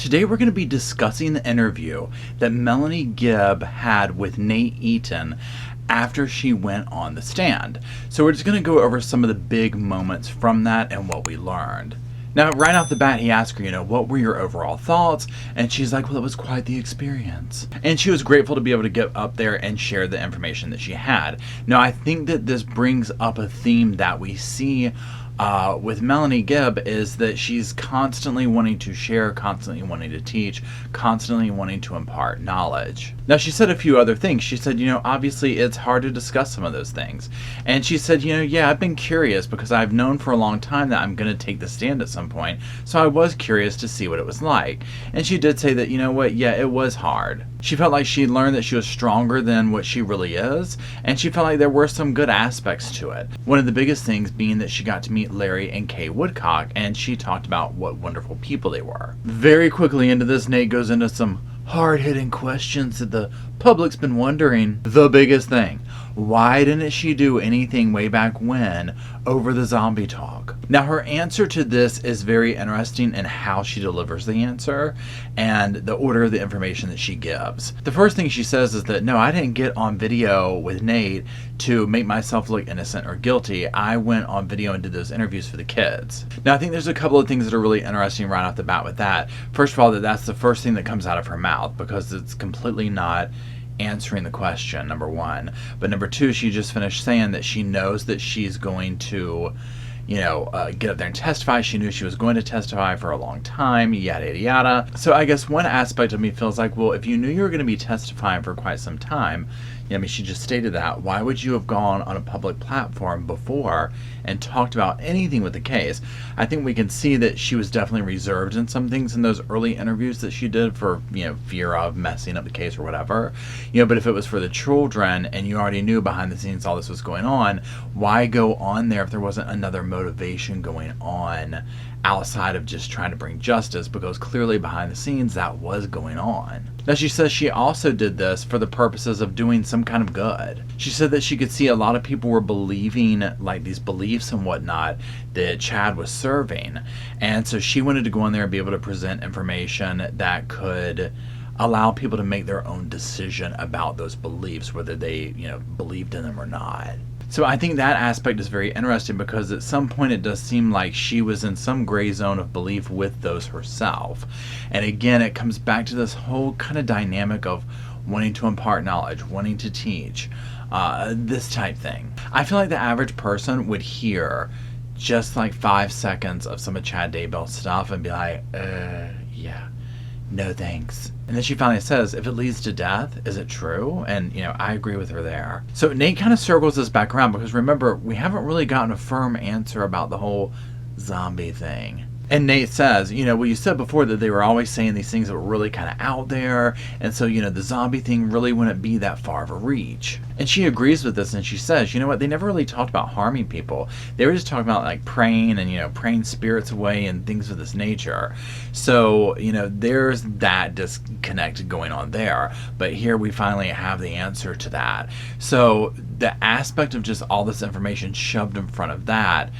Today we're going to be discussing the interview that Melanie Gibb had with Nate Eaton after she went on the stand. So we're just going to go over some of the big moments from that and what we learned. Now, right off the bat, he asked her, what were your overall thoughts? And she's like, well, it was quite the experience. And she was grateful to be able to get up there and share the information that she had. Now, I think that this brings up a theme that we see with Melanie Gibb, is that she's constantly wanting to share, constantly wanting to teach, constantly wanting to impart knowledge. Now, she said a few other things. She said, obviously it's hard to discuss some of those things. And she said, yeah, I've been curious because I've known for a long time that I'm going to take the stand at some point. So I was curious to see what it was like. And she did say that, it was hard. She felt like she learned that she was stronger than what she really is. And she felt like there were some good aspects to it. One of the biggest things being that she got to meet Larry and Kay Woodcock, and she talked about what wonderful people they were. Very quickly into this, Nate goes into some hard-hitting questions that the public's been wondering. The biggest thing: why didn't she do anything way back when over the zombie talk? Now, her answer to this is very interesting in how she delivers the answer and the order of the information that she gives. The first thing she says is that, no, I didn't get on video with Nate to make myself look innocent or guilty. I went on video and did those interviews for the kids. Now, I think there's a couple of things that are really interesting right off the bat with that. First of all, that's the first thing that comes out of her mouth, because it's completely not answering the question, number one. But number two, she just finished saying that she knows that she's going to get up there and testify. She knew she was going to testify for a long time, yada, yada, yada. So I guess one aspect of me feels like, well, if you knew you were going to be testifying for quite some time, she just stated that, why would you have gone on a public platform before and talked about anything with the case? I think we can see that she was definitely reserved in some things in those early interviews that she did for, fear of messing up the case or whatever. But if it was for the children and you already knew behind the scenes all this was going on, why go on there if there wasn't another motivation going on outside of just trying to bring justice? Because clearly behind the scenes that was going on. Now, she says she also did this for the purposes of doing some kind of good. She said that she could see a lot of people were believing like these beliefs and whatnot that Chad was serving. And so she wanted to go in there and be able to present information that could allow people to make their own decision about those beliefs, whether they, believed in them or not. So I think that aspect is very interesting, because at some point it does seem like she was in some gray zone of belief with those herself. And again, it comes back to this whole kind of dynamic of wanting to impart knowledge, wanting to teach, this type thing. I feel like the average person would hear just like 5 seconds of some of Chad Daybell's stuff and be like, yeah, no thanks. And then she finally says, if it leads to death, is it true? And, I agree with her there. So Nate kind of circles this back around, because remember, we haven't really gotten a firm answer about the whole zombie thing. And Nate says, well, you said before that they were always saying these things that were really kind of out there. And so, the zombie thing really wouldn't be that far of a reach. And she agrees with this, and she says, they never really talked about harming people. They were just talking about like praying and, praying spirits away and things of this nature. So, there's that disconnect going on there. But here we finally have the answer to that. So the aspect of just all this information shoved in front of that,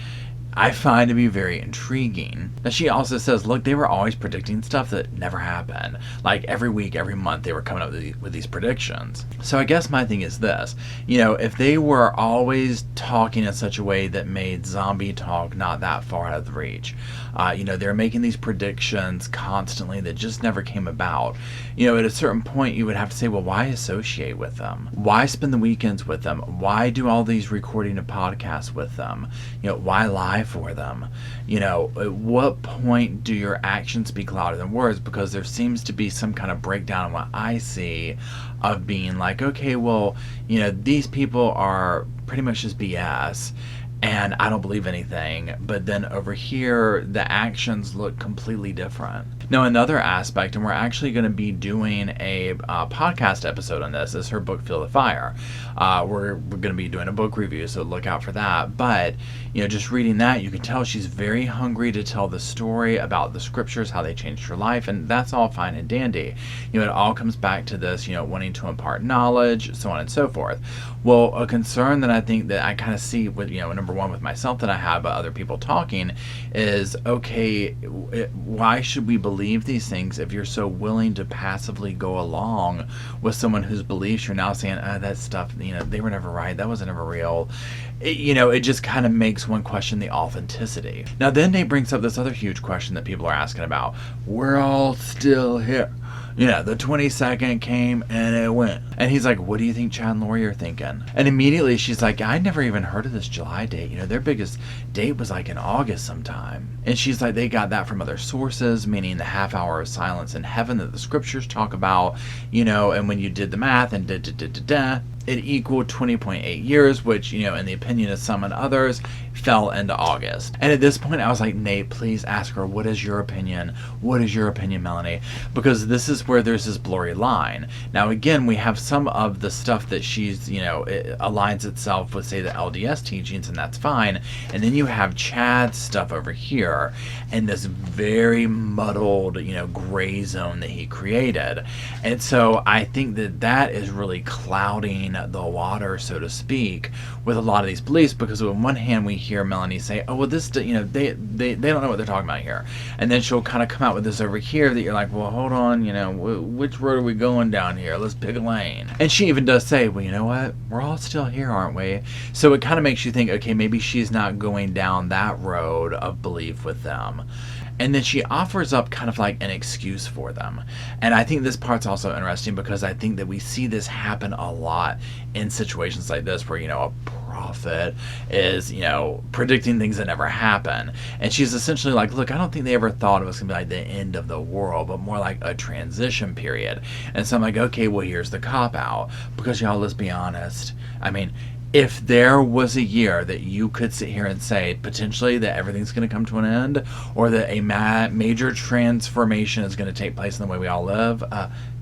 I find to be very intriguing. Now, she also says, look, they were always predicting stuff that never happened. Like every week, every month, they were coming up with these predictions. So I guess my thing is this, if they were always talking in such a way that made zombie talk not that far out of the reach, they're making these predictions constantly that just never came about. At a certain point, you would have to say, well, why associate with them? Why spend the weekends with them? Why do all these recording of podcasts with them? Why lie for them? At what point do your actions speak louder than words? Because there seems to be some kind of breakdown in what I see of being like, okay, well, these people are pretty much just BS. And I don't believe anything. But then over here, the actions look completely different. Now, another aspect, and we're actually going to be doing a podcast episode on this, is her book, Feel the Fire. We're going to be doing a book review, so look out for that. But, just reading that, you can tell she's very hungry to tell the story about the scriptures, how they changed her life, and that's all fine and dandy. It all comes back to this, wanting to impart knowledge, so on and so forth. Well, a concern that I think that I kind of see with, number one with myself that I have, but other people talking, is, okay, why should we believe believe these things if you're so willing to passively go along with someone whose beliefs you're now saying, that stuff, they were never right, that wasn't ever real. It just kind of makes one question the authenticity. Now then Nate brings up this other huge question that people are asking about. We're all still here. The 22nd came and it went. And he's like, what do you think Chad and Lori are thinking? And immediately she's like, I never even heard of this July date. Their biggest date was like in August sometime. And she's like, they got that from other sources, meaning the half hour of silence in heaven that the scriptures talk about, and when you did the math and it equaled 20.8 years, which, in the opinion of some and others, fell into August. And at this point, I was like, Nate, please ask her, what is your opinion? What is your opinion, Melanie? Because this is where there's this blurry line. Now, again, we have some of the stuff that she's, it aligns itself with, say, the LDS teachings, and that's fine. And then you have Chad's stuff over here, and this very muddled, gray zone that he created. And so I think that is really clouding the water, so to speak, with a lot of these beliefs, because on one hand we hear Melanie say, oh well, this, they don't know what they're talking about here, and then she'll kind of come out with this over here that you're like, well, hold on, which road are we going down here? Let's pick a lane. And she even does say, well, you know what, we're all still here, aren't we? So it kind of makes you think, okay, maybe she's not going down that road of belief with them. And then she offers up kind of like an excuse for them. And I think this part's also interesting because I think that we see this happen a lot in situations like this where, a prophet is, predicting things that never happen. And she's essentially like, look, I don't think they ever thought it was going to be like the end of the world, but more like a transition period. And so I'm like, okay, well, here's the cop-out. Because, y'all, let's be honest. I mean, if there was a year that you could sit here and say potentially that everything's going to come to an end, or that a major transformation is going to take place in the way we all live,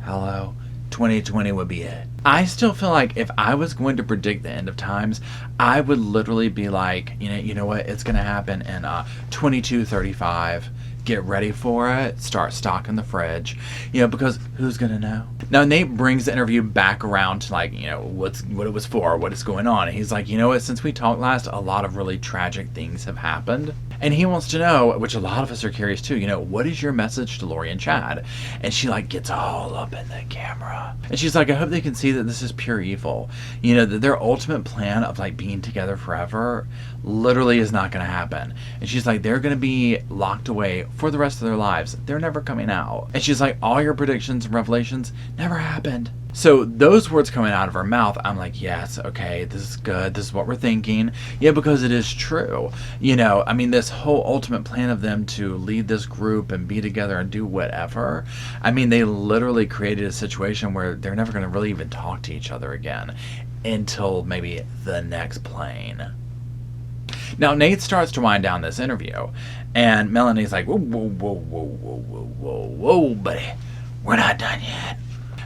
hello, 2020 would be it. I still feel like if I was going to predict the end of times, I would literally be like, you know what, it's going to happen in 2235. Get ready for it. Start stocking the fridge. Because who's going to know? Now, Nate brings the interview back around to like, what it was for, what is going on. And he's like, what, since we talked last, a lot of really tragic things have happened. And he wants to know, which a lot of us are curious too, what is your message to Lori and Chad? And she like gets all up in the camera. And she's like, I hope they can see that this is pure evil. That their ultimate plan of like being together forever literally is not going to happen. And she's like, they're going to be locked away for the rest of their lives. They're never coming out. And she's like, all your predictions and revelations never happened. So those words coming out of her mouth, I'm like, yes, okay, this is good. This is what we're thinking. Yeah, because it is true. This whole ultimate plan of them to lead this group and be together and do whatever. They literally created a situation where they're never going to really even talk to each other again until maybe the next plane. Now, Nate starts to wind down this interview, and Melanie's like, whoa, whoa, whoa, whoa, whoa, whoa, whoa, whoa, buddy, we're not done yet.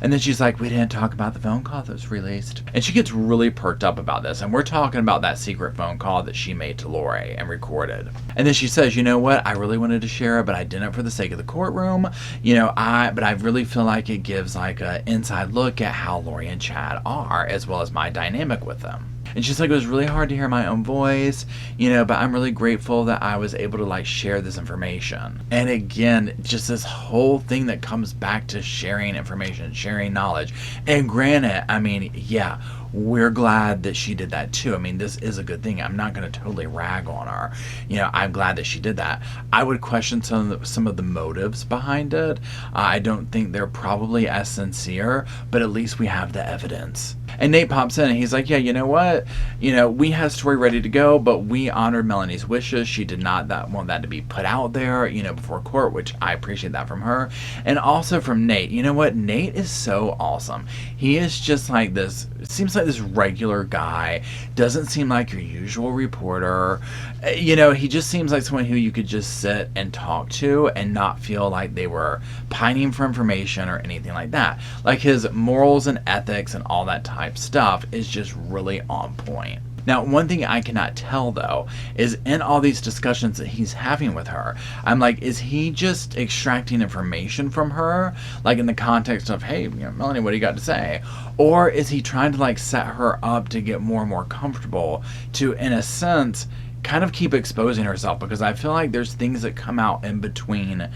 And then she's like, we didn't talk about the phone call that was released. And she gets really perked up about this. And we're talking about that secret phone call that she made to Lori and recorded. And then she says, you know what? I really wanted to share it, but I didn't for the sake of the courtroom. But I really feel like it gives like an inside look at how Lori and Chad are, as well as my dynamic with them. And she's like, it was really hard to hear my own voice, but I'm really grateful that I was able to like share this information. And again, just this whole thing that comes back to sharing information, sharing knowledge. And granted, yeah, we're glad that she did that too. This is a good thing. I'm not going to totally rag on her. I'm glad that she did that. I would question some of the motives behind it. I don't think they're probably as sincere, but at least we have the evidence. And Nate pops in and he's like, yeah, you know what? We had a story ready to go, but we honored Melanie's wishes. She did not want that to be put out there, before court, which I appreciate that from her. And also from Nate. You know what? Nate is so awesome. He is just like this, it seems like this regular guy, doesn't seem like your usual reporter. He just seems like someone who you could just sit and talk to and not feel like they were pining for information or anything like that. Like his morals and ethics and all that type stuff is just really on point. Now, one thing I cannot tell, though, is in all these discussions that he's having with her, I'm like, is he just extracting information from her? Like in the context of, hey, Melanie, what do you got to say? Or is he trying to like set her up to get more and more comfortable to, in a sense, kind of keep exposing herself? Because I feel like there's things that come out in between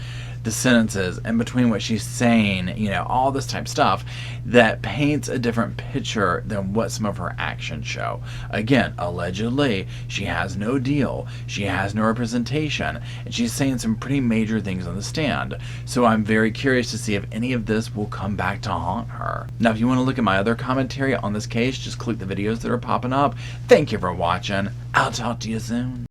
the sentences in between what she's saying, you know, all this type of stuff that paints a different picture than what some of her actions show. Again, allegedly, she has no deal, she has no representation, and she's saying some pretty major things on the stand. So I'm very curious to see if any of this will come back to haunt her. Now, if you want to look at my other commentary on this case, just click the videos that are popping up. Thank you for watching. I'll talk to you soon.